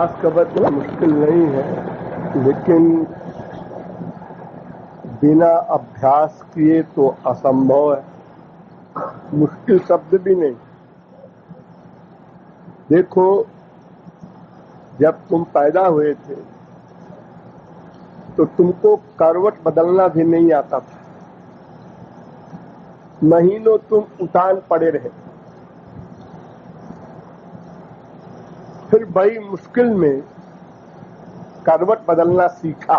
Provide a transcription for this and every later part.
अभ्यास करना मुश्किल नहीं है, लेकिन बिना अभ्यास किए तो असंभव है। मुश्किल शब्द भी नहीं। देखो, जब तुम पैदा हुए थे तो तुमको करवट बदलना भी नहीं आता था। महीनों तुम उतान पड़े रहे। फिर बड़ी मुश्किल में करवट बदलना सीखा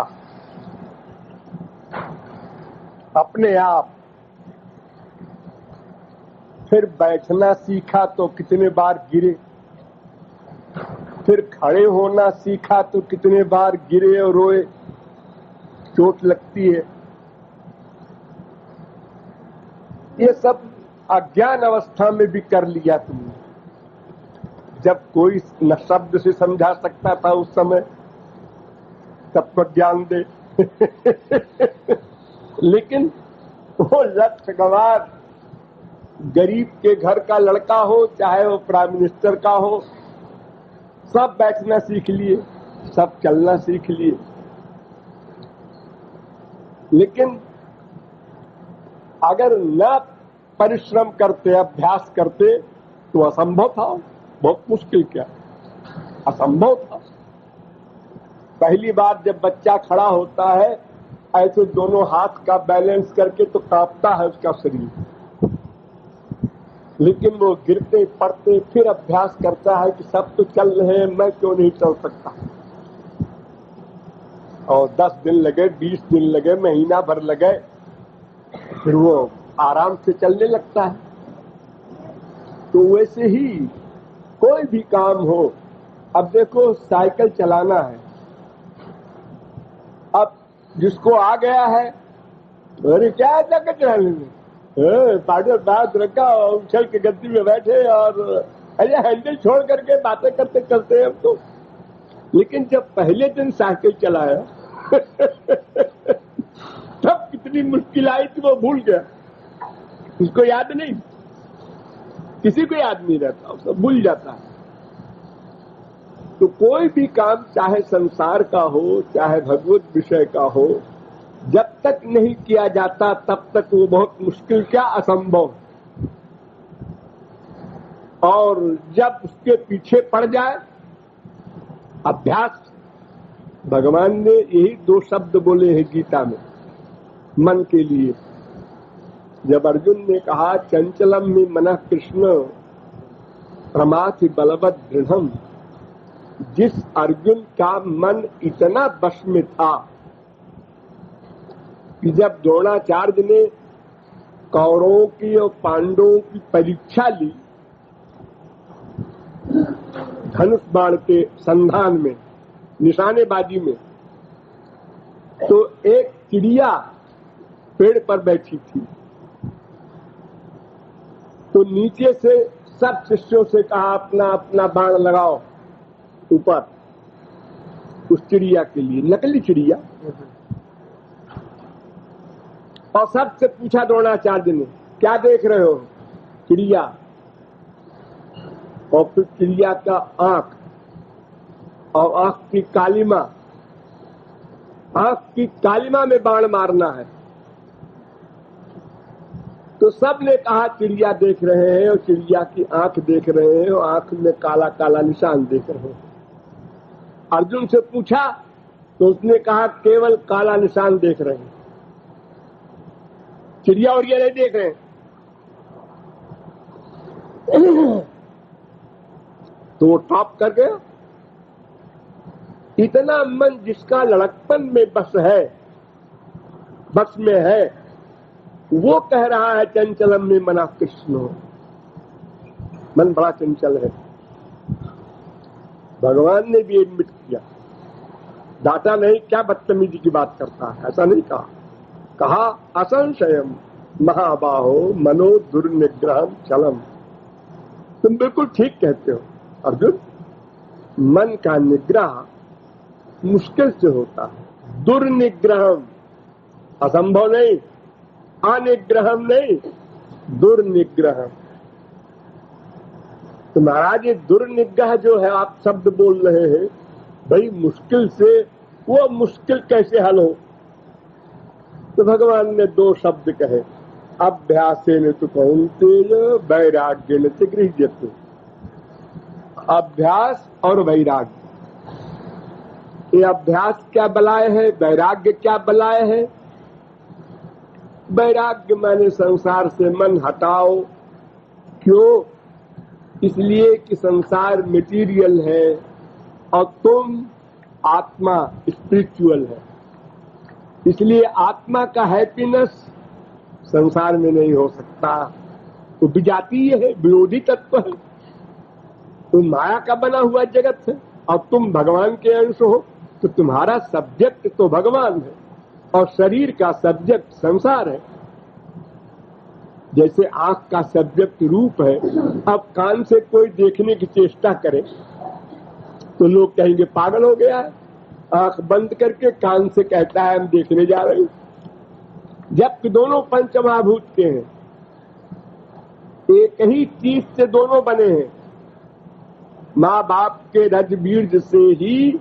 अपने आप। फिर बैठना सीखा तो कितने बार गिरे। फिर खड़े होना सीखा तो कितने बार गिरे और रोए, चोट लगती है। ये सब अज्ञान अवस्था में भी कर लिया तुमने, जब कोई न शब्द से समझा सकता था उस समय, तब तो ज्ञान दे। लेकिन वो लक्ष्य गवार गरीब के घर का लड़का हो, चाहे वो प्राइम मिनिस्टर का हो, सब बैठना सीख लिए, सब चलना सीख लिए। लेकिन अगर न परिश्रम करते, अभ्यास करते, तो असंभव था। बहुत मुश्किल, क्या असंभव था। पहली बार जब बच्चा खड़ा होता है, ऐसे दोनों हाथ का बैलेंस करके तो कांपता है उसका शरीर, लेकिन वो गिरते पड़ते फिर अभ्यास करता है कि सब तो चल रहे हैं, मैं क्यों नहीं चल सकता। और 10 दिन लगे, 20 दिन लगे, महीना भर लगे, फिर वो आराम से चलने लगता है। तो वैसे ही कोई भी काम हो। अब देखो, साइकिल चलाना है, अब जिसको आ गया है, अरे क्या साइकिल चलाने में, पार्टनर बात रखा और उछल के गद्दी में बैठे और अरे हैंडल छोड़ करके बातें करते करते हम तो। लेकिन जब पहले दिन साइकिल चलाया तब कितनी मुश्किल आई थी, वो भूल गया। उसको याद नहीं, किसी को याद नहीं रहता, उसको भूल जाता है। तो कोई भी काम, चाहे संसार का हो, चाहे भगवत विषय का हो, जब तक नहीं किया जाता तब तक वो बहुत मुश्किल, क्या असंभव। और जब उसके पीछे पड़ जाए, अभ्यास। भगवान ने यही 2 शब्द बोले हैं गीता में मन के लिए। जब अर्जुन ने कहा चंचलम में मनः कृष्ण प्रमाथि बलवत दृढ़म, जिस अर्जुन का मन इतना बश में था कि जब द्रोणाचार्य ने कौरवों की और पांडवों की परीक्षा ली धनुष बाण के संधान में, निशानेबाजी में, तो एक चिड़िया पेड़ पर बैठी थी। तो नीचे से सब शिष्यों से कहा अपना अपना बाण लगाओ ऊपर, उस चिड़िया के लिए, नकली चिड़िया। और सबसे पूछा द्रोणाचार्य ने, क्या देख रहे हो? चिड़िया। और फिर चिड़िया का आंख और आंख की कालिमा, आंख की कालिमा में बाण मारना है। तो सब ने कहा चिड़िया देख रहे हैं, और चिड़िया की आंख देख रहे हैं, और आंख में काला काला निशान देख रहे हैं। अर्जुन से पूछा तो उसने कहा केवल काला निशान देख रहे हैं, चिड़िया और ये नहीं देख रहे हैं। तो वो टॉप कर गया। इतना मन जिसका लड़कपन में बस है, बस में है, वो कह रहा है चंचलम में मना कृष्ण। मन बड़ा चंचल है। भगवान ने भी एडमिट किया, डाटा नहीं, क्या बदतमीजी की बात करता है, ऐसा नहीं कहा। कहा असंशयम महाबाहो मनो दुर्निग्रहम चलम। तुम बिल्कुल ठीक कहते हो अर्जुन, मन का निग्रह मुश्किल से होता है। दुर्निग्रहम, असंभव नहीं, अनिग्रहम नहीं, दुर्निग्रहम। तो महाराज ये दुर्निग्रह जो है आप शब्द बोल रहे हैं, भाई मुश्किल से वो मुश्किल कैसे हल हो? तो भगवान ने दो शब्द कहे, अभ्यासेन तु कौन्तेय वैराग्येन च गृह्यते। अभ्यास और वैराग्य, ये अभ्यास क्या बलाय है, वैराग्य क्या बलाय है? वैराग्य माने संसार से मन हटाओ। क्यों? इसलिए कि संसार मटेरियल है और तुम आत्मा स्पिरिचुअल है। इसलिए आत्मा का हैप्पीनेस संसार में नहीं हो सकता। तो विजातीय है, विरोधी तत्व है। तुम माया का बना हुआ जगत है और तुम भगवान के अंश हो, तो तुम्हारा सब्जेक्ट तो भगवान है और शरीर का सब्जेक्ट संसार है। जैसे आंख का सब्जेक्ट रूप है, अब कान से कोई देखने की चेष्टा करे तो लोग कहेंगे पागल हो गया है। आंख बंद करके कान से कहता है हम देखने जा रहे हैं, जबकि दोनों पंचमहाभूत के हैं, एक ही चीज से दोनों बने हैं। माँ बाप के रज बीज से ही,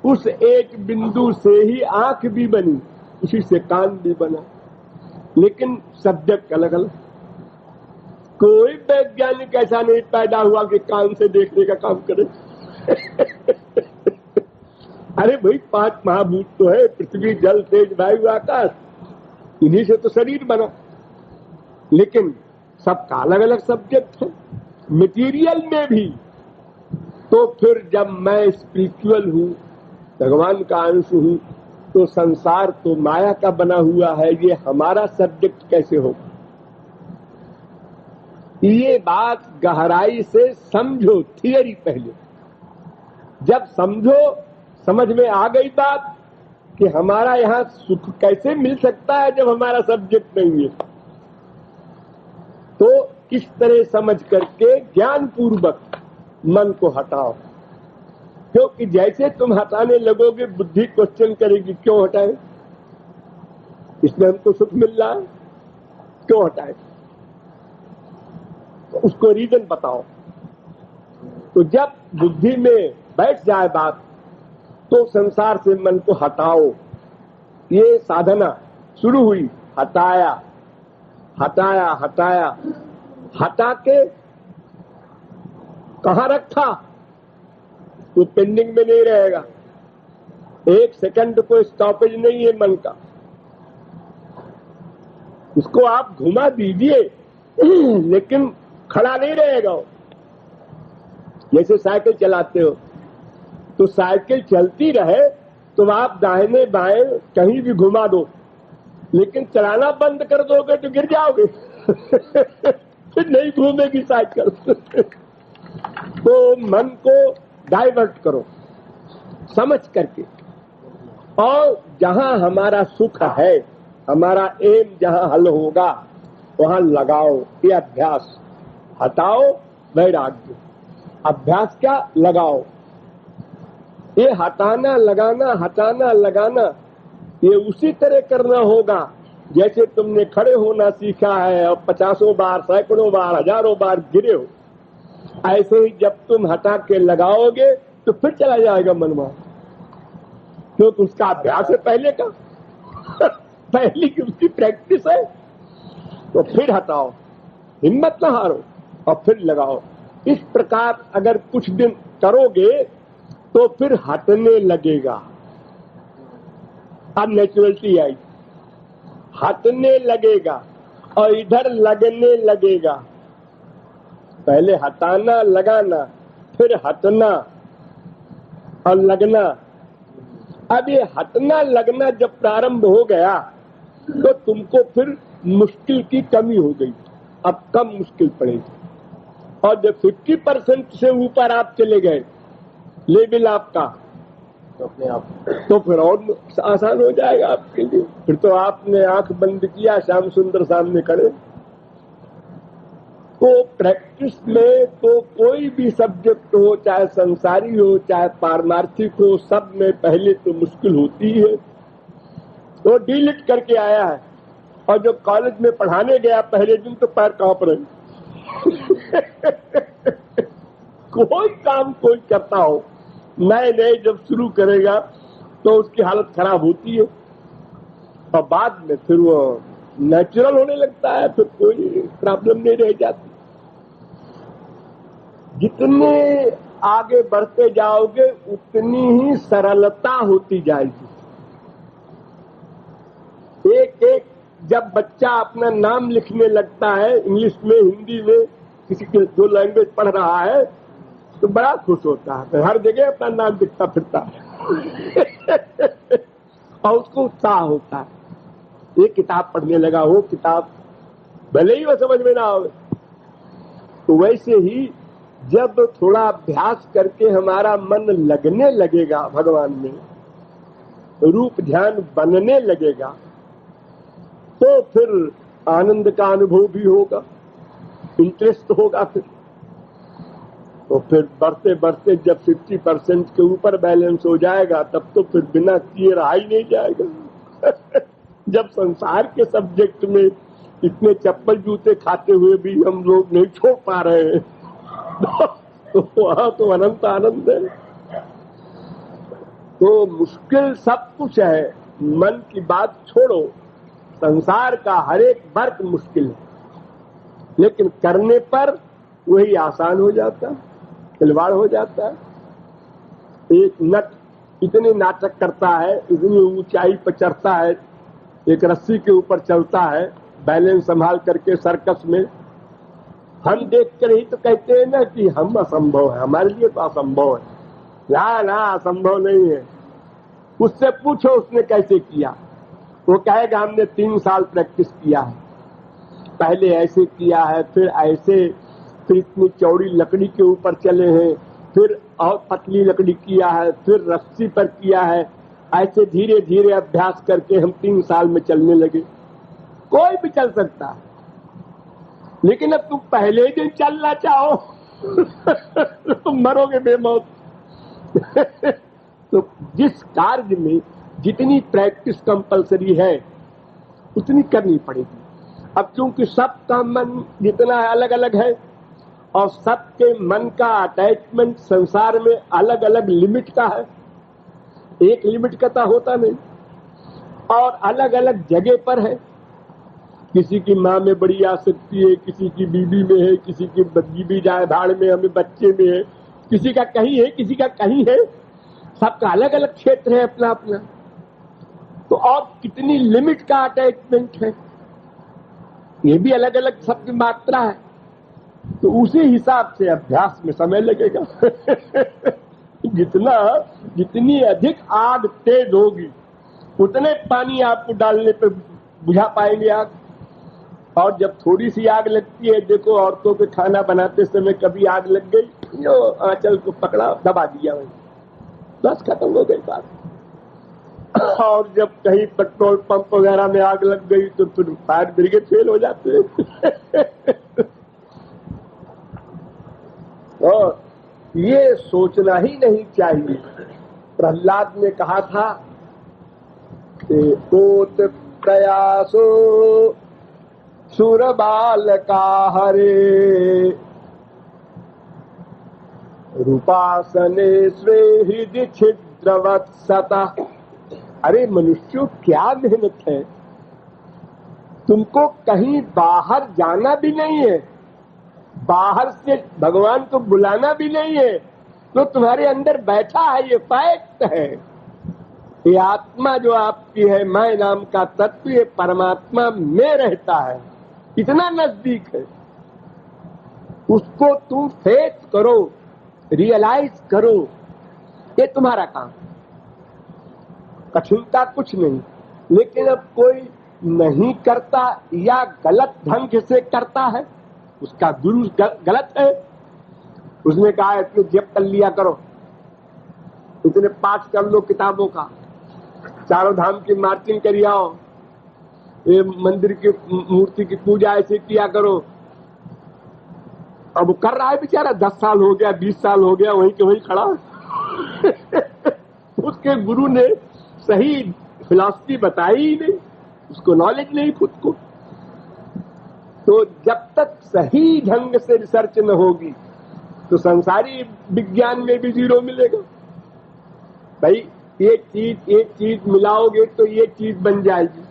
उस एक बिंदु से ही आंख भी बनी, उसी से कान भी बना, लेकिन सब्जेक्ट अलग अलग। कोई वैज्ञानिक ऐसा नहीं पैदा हुआ कि कान से देखने का काम करे। अरे भाई 5 महाभूत तो है, पृथ्वी जल तेज वायु आकाश, इन्हीं से तो शरीर बना, लेकिन सबका अलग अलग सब्जेक्ट है। मटेरियल में भी तो फिर जब मैं स्पिरिचुअल हूँ, भगवान का अंश हूँ, तो संसार तो माया का बना हुआ है, ये हमारा सब्जेक्ट कैसे होगा? ये बात गहराई से समझो, थियरी पहले। जब समझो, समझ में आ गई बात कि हमारा यहाँ सुख कैसे मिल सकता है जब हमारा सब्जेक्ट नहीं है, तो किस तरह समझ करके ज्ञान पूर्वक मन को हटाओ। क्योंकि जैसे तुम हटाने लगोगे, बुद्धि क्वेश्चन करेगी क्यों हटाए, इसमें हमको सुख मिल रहा है, क्यों हटाए? तो उसको रीजन बताओ। तो जब बुद्धि में बैठ जाए बात, तो संसार से मन को हटाओ। ये साधना शुरू हुई, हटाया हटाया हटाया, हटा के कहां रखा? तो पेंडिंग में नहीं रहेगा। एक सेकंड को स्टॉपेज नहीं है मन का, उसको आप घुमा दीजिए लेकिन खड़ा नहीं रहेगा। जैसे साइकिल चलाते हो, तो साइकिल चलती रहे तो आप दाहिने बाएं कहीं भी घुमा दो, लेकिन चलाना बंद कर दोगे तो गिर जाओगे फिर नहीं घूमेगी साइकिल तो मन को डाइवर्ट करो समझ करके, और जहां हमारा सुख है, हमारा एम जहां हल होगा, वहां लगाओ। ये अभ्यास, हटाओ वैराग्य। अभ्यास क्या? लगाओ। ये हटाना लगाना, हटाना लगाना, ये उसी तरह करना होगा जैसे तुमने खड़े होना सीखा है और 50 बार, सैकड़ों बार, हजारों बार गिरे हो। ऐसे ही जब तुम हटा के लगाओगे तो फिर चला जाएगा मनवा, क्योंकि उसका अभ्यास है पहले का पहली की उसकी प्रैक्टिस है। तो फिर हटाओ, हिम्मत न हारो और फिर लगाओ। इस प्रकार अगर कुछ दिन करोगे तो फिर हटने लगेगा। अब नेचुरलिटी आई, हटने लगेगा और इधर लगने लगेगा। पहले हटाना लगाना, फिर हटना और लगना। अब ये हटना लगना जब प्रारंभ हो गया तो तुमको फिर मुश्किल की कमी हो गई, अब कम मुश्किल पड़ेगी। और जब 50% से ऊपर आप चले गए लेवल आपका, तो अपने आप तो फिर और आसान हो जाएगा आपके लिए। फिर तो आपने आंख बंद किया, श्याम सुंदर सामने खड़े। तो प्रैक्टिस में तो कोई भी सब्जेक्ट हो, चाहे संसारी हो चाहे पारमार्थिक हो, सब में पहले तो मुश्किल होती है। वो डिलीट करके आया है, और जो कॉलेज में पढ़ाने गया पहले दिन तो पैर कांप रहे कोई काम कोई करता हो नए नए जब शुरू करेगा तो उसकी हालत खराब होती है और बाद में फिर वो नेचुरल होने लगता है, फिर कोई प्रॉब्लम नहीं रह जाती। जितने आगे बढ़ते जाओगे उतनी ही सरलता होती जाएगी। एक एक जब बच्चा अपना नाम लिखने लगता है इंग्लिश में, हिंदी में, किसी के जो लैंग्वेज पढ़ रहा है तो बड़ा खुश होता है, हर जगह अपना नाम लिखता फिरता है और उसको उत्साह होता है। ये किताब पढ़ने लगा, वो किताब, भले ही वो समझ में ना आवे। तो वैसे ही जब थोड़ा अभ्यास करके हमारा मन लगने लगेगा भगवान में, रूप ध्यान बनने लगेगा, तो फिर आनंद का अनुभव भी होगा, इंटरेस्ट होगा। तो फिर बढ़ते बढ़ते जब 50% के ऊपर बैलेंस हो जाएगा तब तो फिर बिना किए रहा ही नहीं जाएगा। जब संसार के सब्जेक्ट में इतने चप्पल जूते खाते हुए भी हम लोग नहीं छोड़ पा रहे हैं तो वहां तो अनंत आनंद है। तो मुश्किल सब कुछ है, मन की बात छोड़ो, संसार का हर एक वर्क मुश्किल है, लेकिन करने पर वही आसान हो जाता है, खिलवाड़ हो जाता है। एक नट इतने नाटक करता है, इतनी ऊंचाई पर चढ़ता है, एक रस्सी के ऊपर चलता है बैलेंस संभाल करके सर्कस में, हम देख कर ही तो कहते हैं ना कि हम असंभव है, हमारे लिए तो असंभव है। ना असंभव नहीं है। उससे पूछो उसने कैसे किया, वो कहेगा हमने 3 साल प्रैक्टिस किया है, पहले ऐसे किया है, फिर ऐसे, फिर इतनी चौड़ी लकड़ी के ऊपर चले हैं, फिर और पतली लकड़ी किया है, फिर रस्सी पर किया है, ऐसे धीरे धीरे अभ्यास करके हम 3 साल में चलने लगे। कोई भी चल सकता है, लेकिन अब तुम पहले ही दिन चलना चाहो तुम मरोगे बेमौत। तो जिस कार्य में जितनी प्रैक्टिस कंपलसरी है उतनी करनी पड़ेगी। अब क्योंकि सबका मन जितना अलग अलग है और सबके मन का अटैचमेंट संसार में अलग अलग लिमिट का है, एक लिमिट का तो होता नहीं, और अलग अलग जगह पर है। किसी की माँ में बड़ी आसक्ति है, किसी की बीबी में है, किसी की बीबी जाए भाड़ में, हमें बच्चे में है, किसी का कहीं है, किसी का कहीं है, सबका अलग अलग क्षेत्र है अपना अपना। तो और कितनी लिमिट का अटैचमेंट है, ये भी अलग अलग सबकी मात्रा है। तो उसी हिसाब से अभ्यास में समय लगेगा जितनी अधिक आग तेज होगी उतने पानी आपको डालने पे बुझा पाएंगे आग। और जब थोड़ी सी आग लगती है, देखो औरतों के खाना बनाते समय कभी आग लग गई, जो आंचल को पकड़ा दबा दिया वही, बस खत्म हो गई बात। और जब कहीं पेट्रोल पंप वगैरह में आग लग गई तो फिर फायर ब्रिगेड फेल हो जाते हैं। और ये सोचना ही नहीं चाहिए। प्रहलाद ने कहा था कि कोत प्रयासो सुर बाल का हरे रूपासने स्वेहि छिद्रवत्सता। अरे मनुष्यों, क्या मेहनत है, तुमको कहीं बाहर जाना भी नहीं है, बाहर से भगवान को बुलाना भी नहीं है, तो तुम्हारे अंदर बैठा है, ये फैक्ट है। ये आत्मा जो आपकी है, मैं नाम का तत्व, ये परमात्मा में रहता है, इतना नजदीक है। उसको तुम फेस करो, रियलाइज करो, ये तुम्हारा काम। कठिनता कुछ नहीं, लेकिन अब कोई नहीं करता या गलत ढंग से करता है, उसका गुरु गलत है। उसने कहा इतने जप कर लिया करो, इतने पाठ कर लो किताबों का, चारों धाम की मार्चिंग करिए आओ, ये मंदिर की मूर्ति की पूजा ऐसे किया करो। अब वो कर रहा है बेचारा, 10 साल हो गया, 20 साल हो गया, वहीं के वहीं खड़ा। उसके गुरु ने सही फिलॉसफी बताई ही नहीं, उसको नॉलेज नहीं खुद को। तो जब तक सही ढंग से रिसर्च न होगी तो संसारी विज्ञान में भी जीरो मिलेगा। भाई ये चीज मिलाओगे तो ये चीज बन जाएगी।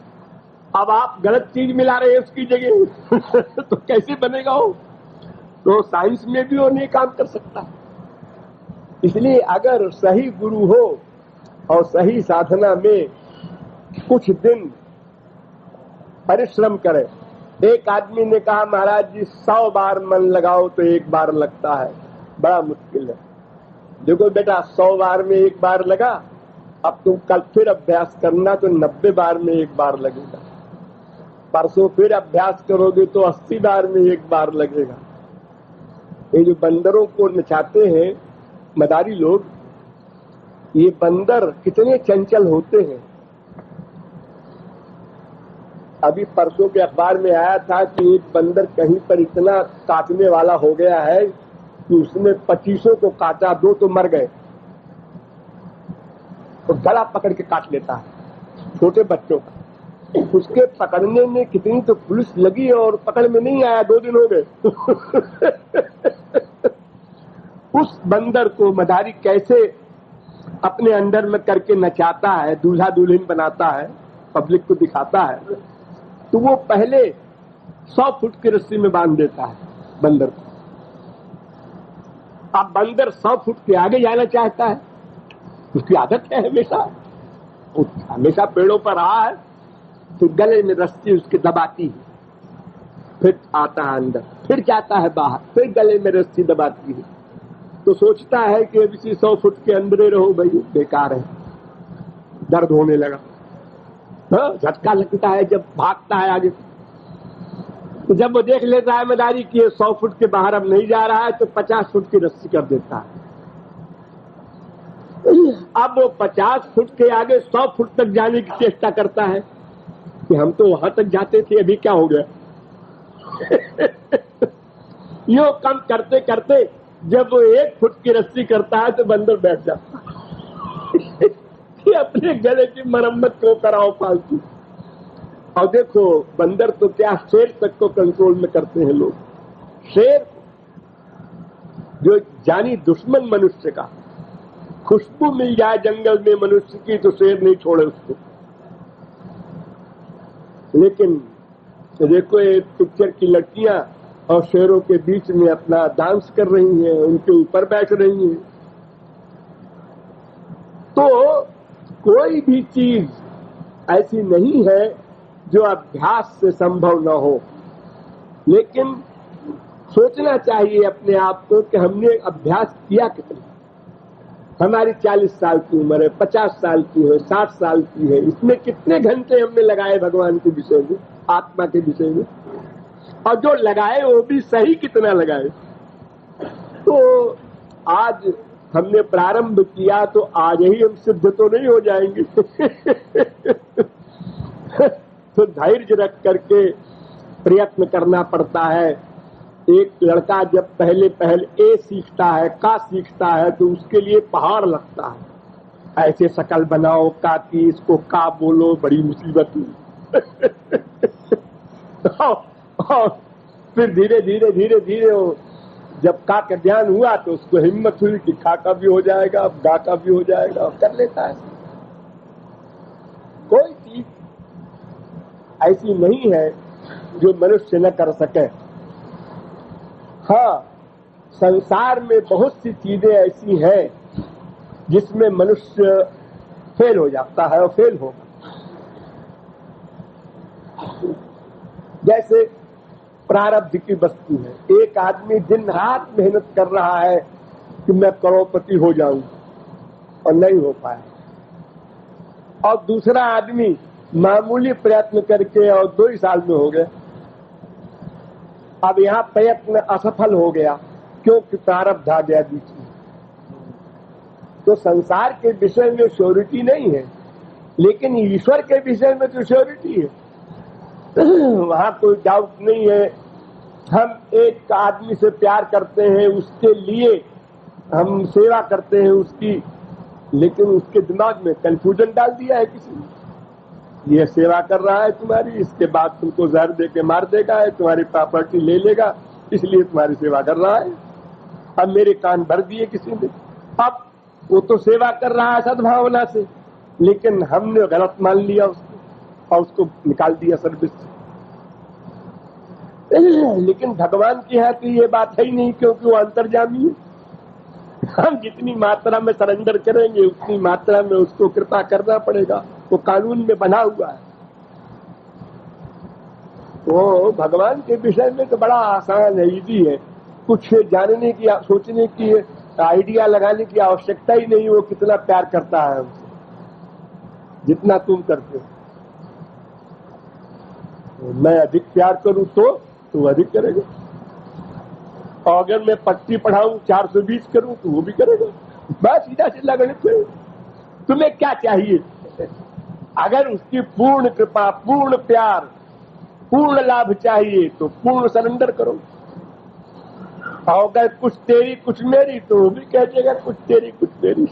अब आप गलत चीज मिला रहे हैं उसकी जगह तो कैसे बनेगा वो? तो साइंस में भी वो नहीं काम कर सकता। इसलिए अगर सही गुरु हो और सही साधना में कुछ दिन परिश्रम करे। एक आदमी ने कहा, महाराज जी 100 बार मन लगाओ तो 1 बार लगता है, बड़ा मुश्किल है। देखो बेटा, 100 बार में 1 बार लगा, अब तुम कल फिर अभ्यास करना तो 90 बार में 1 बार लगेगा। परसों फिर अभ्यास करोगे तो 80 बार में 1 बार लगेगा। ये जो बंदरों को नचाते हैं मदारी लोग, ये बंदर कितने चंचल होते हैं। अभी परसों के अखबार में आया था कि एक बंदर कहीं पर इतना काटने वाला हो गया है कि उसने 25 को काटा, 2 तो मर गए। तो गला पकड़ के काट लेता है छोटे बच्चों का। उसके पकड़ने में कितनी तो पुलिस लगी और पकड़ में नहीं आया, 2 दिन हो गए। उस बंदर को मदारी कैसे अपने अंडर में करके नचाता है, दूल्हा दुल्हन बनाता है, पब्लिक को दिखाता है। तो वो पहले 100 फुट की रस्सी में बांध देता है बंदर को। अब बंदर 100 फुट के आगे जाना चाहता है, उसकी आदत है हमेशा पेड़ों पर रहा है, तो गले में रस्सी उसके दबाती है, फिर आता है अंदर, फिर जाता है बाहर, फिर गले में रस्सी दबाती है। तो सोचता है कि अब इसी 100 फुट के अंदर रहो भाई, बेकार है। दर्द होने लगा, झटका लगता है जब भागता है आगे। तो जब वो देख लेता है मदारी कि 100 फुट के बाहर अब नहीं जा रहा है, तो 50 फुट की रस्सी कर देता है। अब वो 50 फुट के आगे 100 फुट तक जाने की चेष्टा करता है कि हम तो वहां तक जाते थे, अभी क्या हो गया। यो कम करते करते जब वो 1 फुट की रस्सी करता है तो बंदर बैठ जाता है कि अपने गले की मरम्मत क्यों कराओ फालतू। और देखो बंदर तो क्या, शेर तक को कंट्रोल में करते हैं लोग। शेर जो जानी दुश्मन मनुष्य का, खुशबू मिल जाए जंगल में मनुष्य की तो शेर नहीं छोड़े उसको। लेकिन देखो ये पिक्चर की लड़कियां और शेरों के बीच में अपना डांस कर रही हैं, उनके ऊपर बैठ रही हैं। तो कोई भी चीज ऐसी नहीं है जो अभ्यास से संभव न हो, लेकिन सोचना चाहिए अपने आप को कि हमने अभ्यास किया कितना। हमारी 40 साल की उम्र है, 50 साल की है, 60 साल की है, इसमें कितने घंटे हमने लगाए भगवान के विषय में, आत्मा के विषय में। और जो लगाए वो भी सही कितना लगाए। तो आज हमने प्रारंभ किया तो आज ही हम सिद्ध तो नहीं हो जाएंगे। तो धैर्य रख करके प्रयत्न करना पड़ता है। एक लड़का जब पहले ए सीखता है, का सीखता है, तो उसके लिए पहाड़ लगता है। ऐसे शकल बनाओ का की, इसको का बोलो, बड़ी मुसीबत हुई। और फिर धीरे धीरे धीरे धीरे जब का का ज्ञान हुआ तो उसको हिम्मत हुई कि खा का भी हो जाएगा, अब गा का भी हो जाएगा, और कर लेता है। कोई चीज ऐसी नहीं है जो मनुष्य न कर सके। हाँ, संसार में बहुत सी चीजें ऐसी हैं जिसमें मनुष्य फेल हो जाता है और फेल होगा। जैसे प्रारब्ध की वस्तु है। एक आदमी दिन रात मेहनत कर रहा है कि मैं करोड़पति हो जाऊं और नहीं हो पाया, और दूसरा आदमी मामूली प्रयत्न करके और 2 ही साल में हो गया। अब यहाँ प्रयत्न असफल हो गया क्योंकि प्रारब्ध आ गया बीच में। तो संसार के विषय में श्योरिटी नहीं है, लेकिन ईश्वर के विषय में तो श्योरिटी है। वहां कोई डाउट नहीं है। हम एक आदमी से प्यार करते हैं, उसके लिए हम सेवा करते हैं उसकी, लेकिन उसके दिमाग में कंफ्यूजन डाल दिया है किसी ने। ये सेवा कर रहा है तुम्हारी, इसके बाद तुमको जहर दे के मार देगा, है तुम्हारी प्रॉपर्टी ले लेगा, इसलिए तुम्हारी सेवा कर रहा है। अब मेरे कान भर दिए किसी ने। अब वो तो सेवा कर रहा है सद्भावना से, लेकिन हमने गलत मान लिया उसको और उसको निकाल दिया सर्विस से। लेकिन भगवान के यहाँ तो ये बात है ही नहीं, क्योंकि वो अंतर्यामी है। हम जितनी मात्रा में सरेंडर करेंगे उतनी मात्रा में उसको कृपा करना पड़ेगा, वो कानून में बना हुआ है। तो भगवान के विषय में तो बड़ा आसान है, इजी है, कुछ जानने की सोचने की आइडिया लगाने की आवश्यकता ही नहीं। वो कितना प्यार करता है हमसे, जितना तुम करते हो। मैं अधिक प्यार करूं तो वो अधिक करेगा, और अगर मैं 25 पढ़ाऊं 420 करूं तो वो भी करेगा। बस सीधा सीधा गणित है। तुम्हें क्या चाहिए? अगर उसकी पूर्ण कृपा, पूर्ण प्यार, पूर्ण लाभ चाहिए तो पूर्ण सरेंडर करो। और अगर कुछ तेरी कुछ मेरी तो वो भी कह देगा कुछ तेरी कुछ मेरी।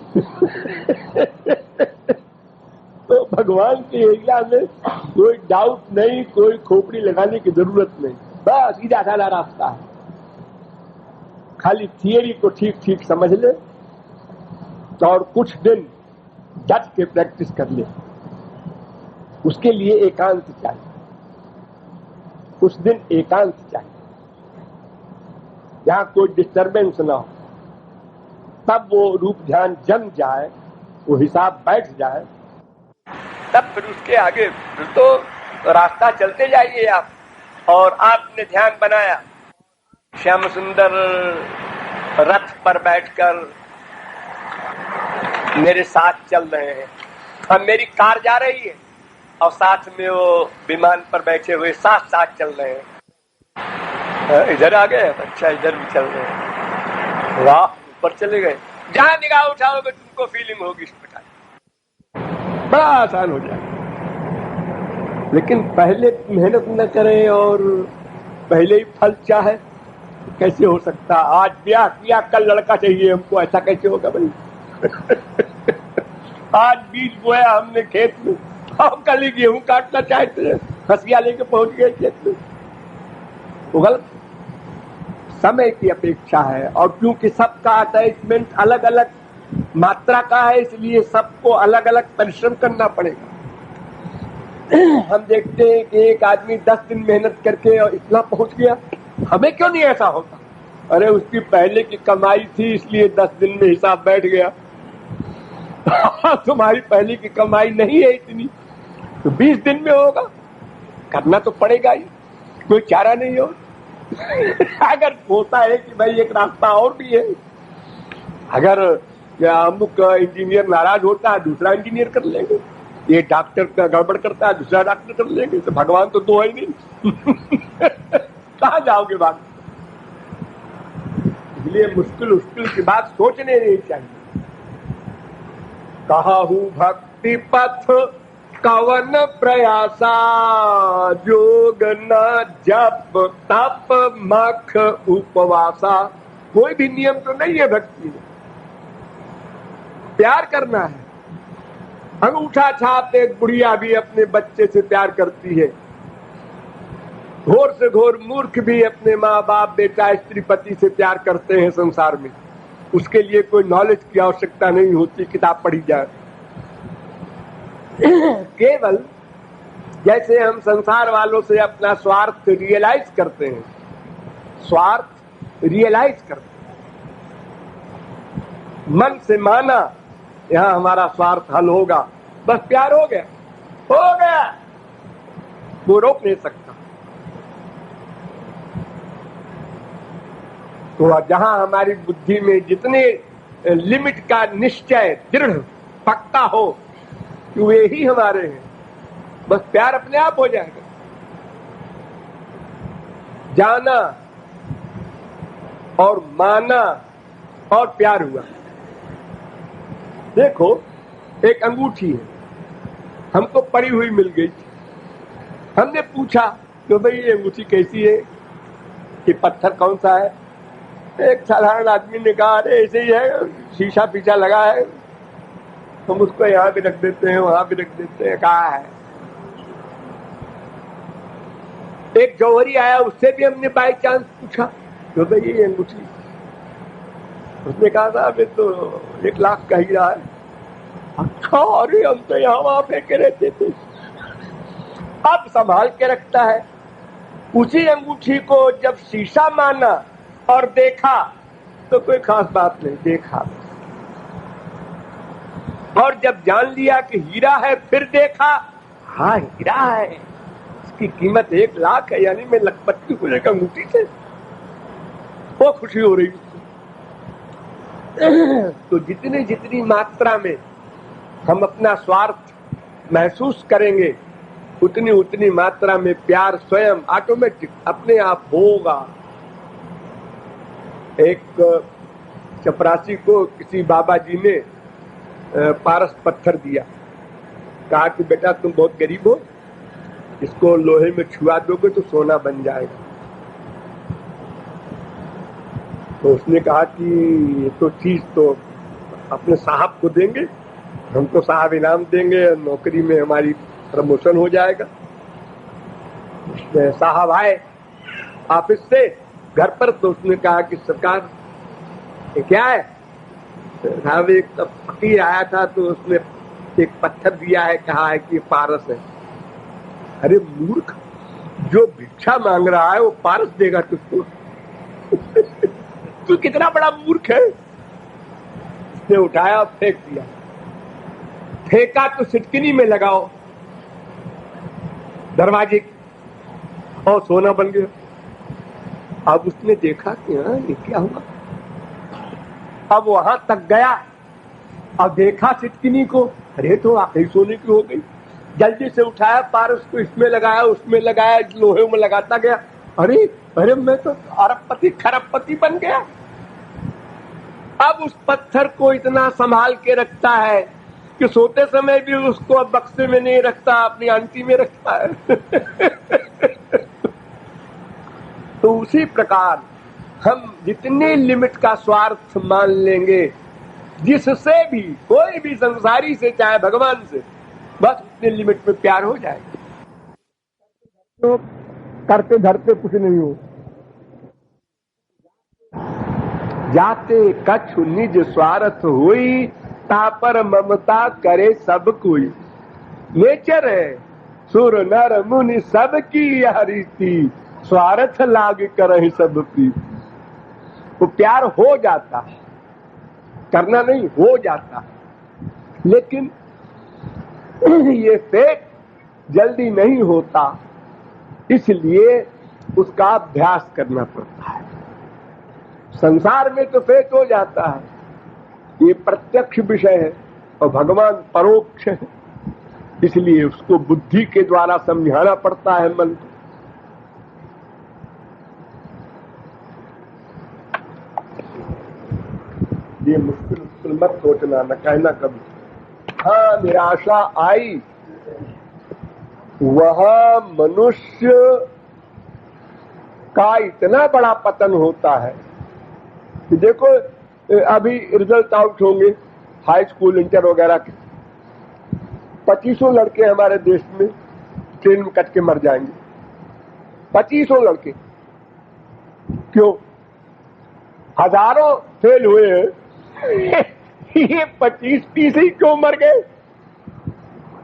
तो भगवान के एरिया में कोई डाउट नहीं, कोई खोपड़ी लगाने की जरूरत नहीं, बस सीधा साधा रास्ता है। खाली थियरी को ठीक ठीक समझ ले और कुछ दिन डट के प्रैक्टिस कर ले। उसके लिए एकांत चाहिए, कुछ दिन एकांत चाहिए, जहां कोई डिस्टरबेंस ना हो। तब वो रूप ध्यान जम जाए, वो हिसाब बैठ जाए, तब फिर उसके आगे फिर तो रास्ता चलते जाइए आप। और आपने ध्यान बनाया, श्याम सुंदर रथ पर बैठकर मेरे साथ चल रहे हैं। अब मेरी कार जा रही है और साथ में वो विमान पर बैठे हुए साथ साथ चल रहे हैं। इधर आ गए, अच्छा इधर भी चल रहे हैं, वाह ऊपर चले गए। जहां निगाह उठाओगे तुमको फीलिंग होगी इस प्रकार, बड़ा आसान हो जाए। लेकिन पहले मेहनत न करें और पहले ही फल चाहे, कैसे हो सकता? आज ब्याह किया, कल लड़का चाहिए हमको, ऐसा कैसे होगा भाई? आज बीज बोया हमने खेत में और कल ही गेहूं काटना चाहते हैं, हंसिया लेके पहुंच गए खेत में। वो गलत। समय की अपेक्षा है, और क्योंकि सबका अटैचमेंट अलग अलग मात्रा का है, इसलिए सबको अलग अलग परिश्रम करना पड़ेगा। हम देखते हैं कि एक आदमी 10 दिन मेहनत करके और इतना पहुंच गया, हमें क्यों नहीं ऐसा होता? अरे उसकी पहले की कमाई थी इसलिए 10 दिन में हिसाब बैठ गया। तुम्हारी पहले की कमाई नहीं है इतनी, तो 20 दिन में होगा, करना तो पड़ेगा ही, कोई चारा नहीं हो। अगर होता है कि भाई एक रास्ता और भी है, अगर अमुक इंजीनियर नाराज होता है दूसरा इंजीनियर कर लेंगे, ये डॉक्टर का गड़बड़ करता है दूसरा डॉक्टर कर लेंगे, तो भगवान तो दो है नहीं। कहां जाओगे बात? इसलिए मुश्किल मुश्किल की बात सोचने नहीं चाहिए। कहूं भक्ति पथ कवन प्रयासा, जोग न जप तप मख उपवासा। कोई भी नियम तो नहीं है भक्ति में, प्यार करना है। अंगूठा छाप एक बुढ़िया भी अपने बच्चे से प्यार करती है, घोर से घोर मूर्ख भी अपने माँ बाप बेटा स्त्री पति से प्यार करते हैं संसार में। उसके लिए कोई नॉलेज की आवश्यकता नहीं होती, किताब पढ़ी जाए। केवल जैसे हम संसार वालों से अपना स्वार्थ रियलाइज करते हैं, स्वार्थ रियलाइज करते हैं, मन से माना यहां हमारा स्वार्थ हल होगा, बस प्यार हो गया, हो गया, वो रोक नहीं सकता। तो जहां हमारी बुद्धि में जितने लिमिट का निश्चय दृढ़ पक्का हो कि वे ही हमारे हैं, बस प्यार अपने आप हो जाएगा। जाना और माना और प्यार हुआ। देखो एक अंगूठी है, हमको पड़ी हुई मिल गई, हमने पूछा तो भाई ये अंगूठी कैसी है, कि पत्थर कौन सा है? एक साधारण आदमी ने कहा अरे ऐसे ही है, शीशा पीछा लगा है, हम उसको यहाँ भी रख देते हैं वहां भी रख देते हैं। कहा है एक जौहरी आया, उससे भी हमने बाई चांस पूछा तो भाई ये अंगूठी, उसने कहा साहब ये तो 1 लाख का हीरा है। अच्छा, अरे हम तो यहाँ वहां फेंके रहते थे। अब संभाल के रखता है। उसी अंगूठी को जब शीशा माना और देखा तो कोई खास बात नहीं, देखा। और जब जान लिया कि हीरा है फिर देखा, हाँ हीरा है, इसकी कीमत 1 लाख है, यानी मैं लखपति को एक अंगूठी से। वो खुशी हो रही। तो जितनी जितनी मात्रा में हम अपना स्वार्थ महसूस करेंगे, उतनी उतनी मात्रा में प्यार स्वयं ऑटोमेटिक अपने आप होगा। एक चपरासी को किसी बाबा जी ने पारस पत्थर दिया, कहा कि बेटा तुम बहुत गरीब हो, इसको लोहे में छुआ दोगे तो सोना बन जाएगा। तो उसने कहा कि ये तो चीज तो अपने साहब को देंगे, हमको साहब इनाम देंगे, नौकरी में हमारी प्रमोशन हो जाएगा। साहब आए ऑफिस से घर पर, तो उसने कहा कि सरकार ये क्या है? साहब एक फकीर आया था तो उसने एक पत्थर दिया है, कहा है कि पारस है। अरे मूर्ख, जो भिक्षा मांग रहा है वो पारस देगा तुझको। तू कितना बड़ा मूर्ख है। उसने उठाया फेंक दिया। फेंका तो सिटकिनी में लगाओ दरवाजे, और सोना बन गया। अब उसने देखा कि हाँ ये क्या हुआ। अब वहां तक गया, अब देखा सिटकिनी को, अरे तो आखिरी सोने की हो गई। जल्दी से उठाया पारस को, इसमें लगाया उसमें लगाया, लोहे में लगाता गया। अरे अरे मैं तो अरबपति खरबपति बन गया। अब उस पत्थर को इतना संभाल के रखता है कि सोते समय भी उसको अब बक्से में नहीं रखता, अपनी आंटी में रखता है। तो उसी प्रकार हम जितने लिमिट का स्वार्थ मान लेंगे, जिससे भी, कोई भी संसारी से चाहे भगवान से, बस उतने लिमिट में प्यार हो जाएगा। तो करते धरते कुछ नहीं हो, जाते कछु निज स्वार्थ हुई, तापर ममता करे सब कोई। नेचर है सुर नर मुनि सब की यह रीति, स्वार्थ लाग करहि सब की। वो प्यार हो जाता है, करना नहीं, हो जाता है। लेकिन ये फेट जल्दी नहीं होता, इसलिए उसका अभ्यास करना पड़ता है। संसार में तो फेट हो जाता है, ये प्रत्यक्ष विषय है और भगवान परोक्ष है, इसलिए उसको बुद्धि के द्वारा समझाना पड़ता है मन को। ये मुश्किल मत सोचना, न कहना कभी। हाँ, निराशा आई, वहां मनुष्य का इतना बड़ा पतन होता है कि देखो अभी रिजल्ट आउट होंगे हाई स्कूल इंटर वगैरह के, 2500 लड़के हमारे देश में ट्रेन में कट के मर जाएंगे। 2500 लड़के, क्यों? हजारों फेल हुए हैं। ये 25-30 ही क्यों मर गए?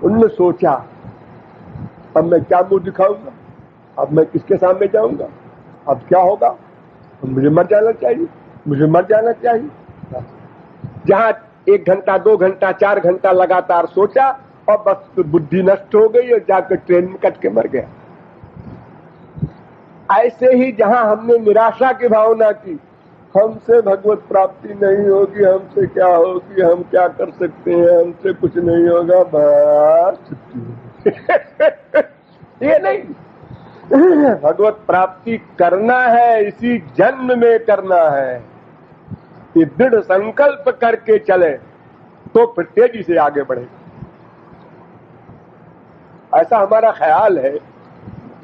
उनने सोचा अब मैं क्या मुंह दिखाऊंगा, अब मैं किसके सामने जाऊंगा, अब क्या होगा, मुझे मर जाना चाहिए, मुझे मर जाना चाहिए। जहां 1 घंटा 2 घंटा 4 घंटा लगातार सोचा और बस बुद्धि नष्ट हो गई और जाकर ट्रेन में कट के मर गया। ऐसे ही जहां हमने निराशा की भावना की, हमसे भगवत प्राप्ति नहीं होगी, हमसे क्या होगी, हम क्या कर सकते हैं, हमसे कुछ नहीं होगा, बस ये नहीं, भगवत प्राप्ति करना है, इसी जन्म में करना है। ये दृढ़ संकल्प करके चले तो फिर तेजी से आगे बढ़े, ऐसा हमारा ख्याल है।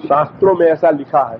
शास्त्रों में ऐसा लिखा है।